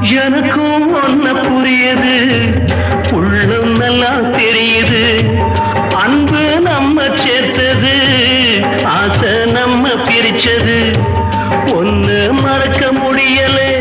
எனக்கும் ஒன்ன புரியுது, உள்ளம் நல்லா தெரியுது. அன்பு நம்ம சேர்த்தது, ஆசை நம்ம பிரிச்சது. ஒன்னு மறக்க முடியலே,